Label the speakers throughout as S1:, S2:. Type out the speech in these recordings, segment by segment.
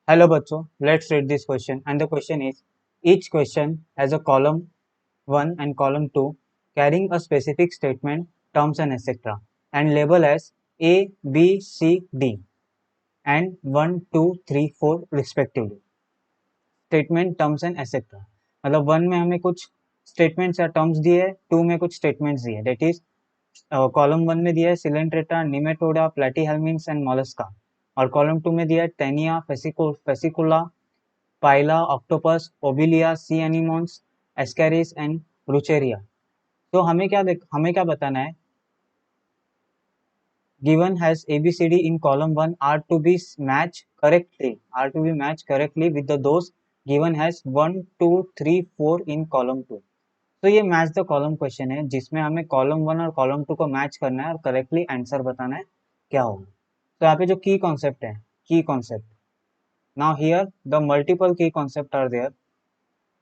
S1: Hello बच्चों, let's read this question and the question is each question has a column 1 and column 2 carrying a specific statement, terms and etc. and label as A, B, C, D and 1, 2, 3, 4 respectively. Statement, terms and etc. मतलब 1 में हमें कुछ statements या terms दिए है, 2 में कुछ statements दिए that is कॉलम 1 में दिया है coelenterata, nematoda, platyhelminthes and mollusca और कॉलम 2 में दिया है taenia, fasciola, pila, octopus, obelia, sea anemones, ascaris and wuchereria. तो हमें क्या बताना है? given has ABCD in column 1 are to be matched correctly with the those given has 1 2 3 4 in column 2। तो ये मैच द कॉलम क्वेश्चन है जिसमें हमें कॉलम 1 और कॉलम 2 को मैच करना है और करेक्टली आंसर बताना है क्या होगा। तो यहाँ पे जो की कॉन्सेप्ट है, key concept, now here the multiple key concept are there,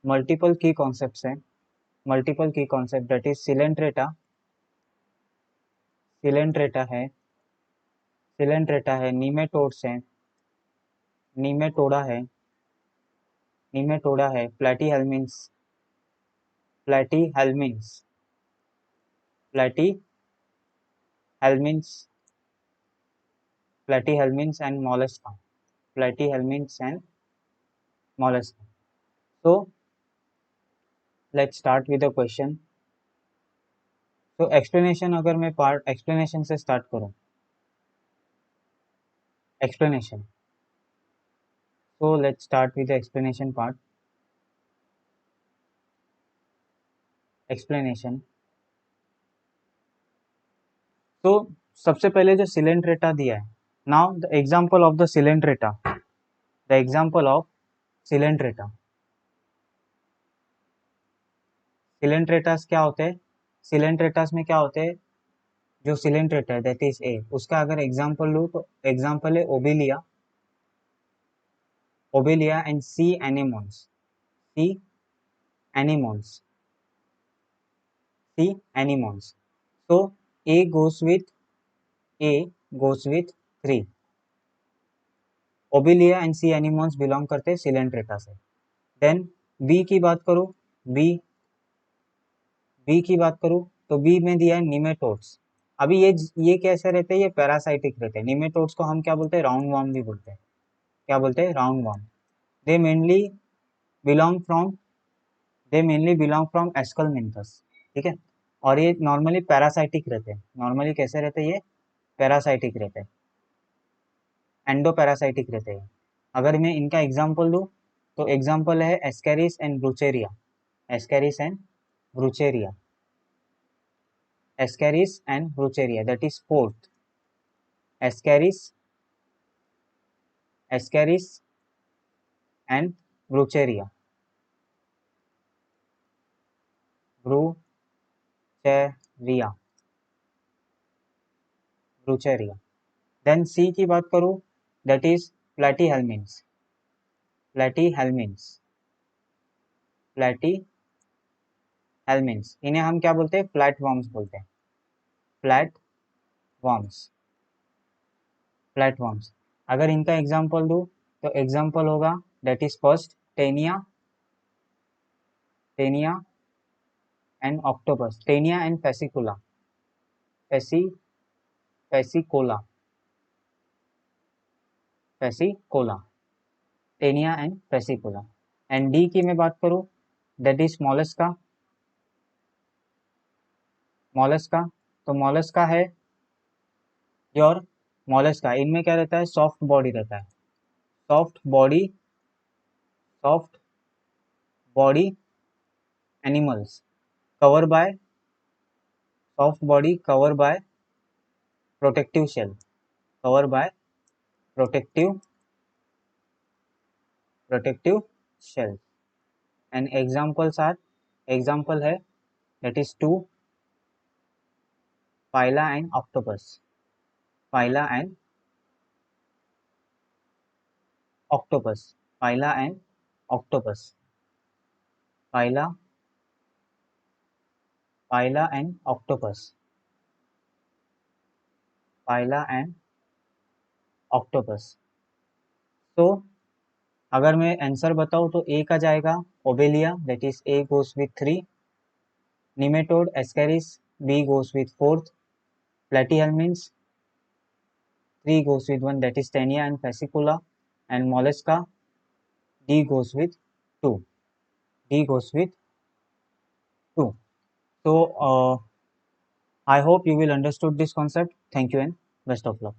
S1: multiple key concepts हैं, multiple key concept that is coelenterata, coelenterata है, सिलेंट्रेटा है, नीमेटोड्स हैं, नीमेटोडा है, नीमेटोडा है, platyhelminthes, platyhelminthes, platyhelminthes, platyhelminthes and mollusca, platyhelminthes and mollusca. So let's start with the question. तो explanation अगर मैं part explanation से स्टार्ट करूं, explanation, so let's start with the explanation part. Explanation, तो सबसे पहले जो सिलेंट्रेटा दिया है, now the example of the coelenterata, the example of coelenterata, coelenteratas क्या होते हैं? सिलेंट्रेटास में क्या होते हैं? जो सिलेंट्रेटा है दैट इज ए, उसका अगर एग्जांपल लूं तो एग्जांपल है Obelia, Obelia and sea anemones, sea anemones, sea anemones. So A goes with A goes with 3। Obelia and sea anemones belong करते हैं सिलेंट्रेटा से। देन बी की बात करूं, बी, बी की बात करूं तो बी में दिया है निमेटोड्स। अभी ये कैसे रहते हैं? ये पैरासाइटिक रहते हैं। निमेटोड्स को हम क्या बोलते हैं? राउंड वॉर्म भी बोलते हैं। क्या बोलते हैं? Round worm. They mainly belong from, they mainly belong from aschelminthes, ठीक है। और ये नॉर्मली पैरासाइटिक रहते हैं। नॉर्मली कैसे रहते हैं? ये पैरासाइटिक रहते हैं, एंडोपैरासाइटिक रहते हैं। अगर मैं इनका एग्जाम्पल दूं तो एग्जाम्पल है ascaris and wuchereria, ascaris and wuchereria, ascaris and wuchereria that is fourth, ascaris, ascaris and wuchereria, wuchereria, wuchereria. Then C की बात करूं दैट इज प्लेटीहेल्मिन्थ्स, प्लेटीहेल्मिन्थ्स, प्लेटीहेल्मिन्थ्स। इन्हें हम क्या बोलते हैं? फ्लैट वॉर्म्स बोलते हैं, फ्लैट वॉर्म्स, फ्लैट वॉर्म्स। अगर इनका एग्जाम्पल दूं तो एग्जाम्पल होगा that is first taenia, taenia and octopus, taenia and fasciola, fasci, fasciola, fasciola, taenia and fasciola. And D की मैं बात करूं दैट इज मोलस्का, मोलस्का। तो मोलस्का है योर, मोलस्का इनमें क्या रहता है? सॉफ्ट बॉडी रहता है, soft body, soft body animals cover by, soft body cover by protective shell, cover by protective, protective shell. And examples are, example है that is two, Pila and octopus, pila and octopus, pila and octopus, pila, pila and octopus, pila and octopus. तो अगर मैं answer बताऊँ तो A का जाएगा obelia, that is A goes with 3, nematode ascaris, B goes with 4th, platyhelminths 3 goes with 1, that is Tania and fascicula, and mollusca D goes with 2. D goes with 2. So I hope you will understood this concept. Thank you and best of luck.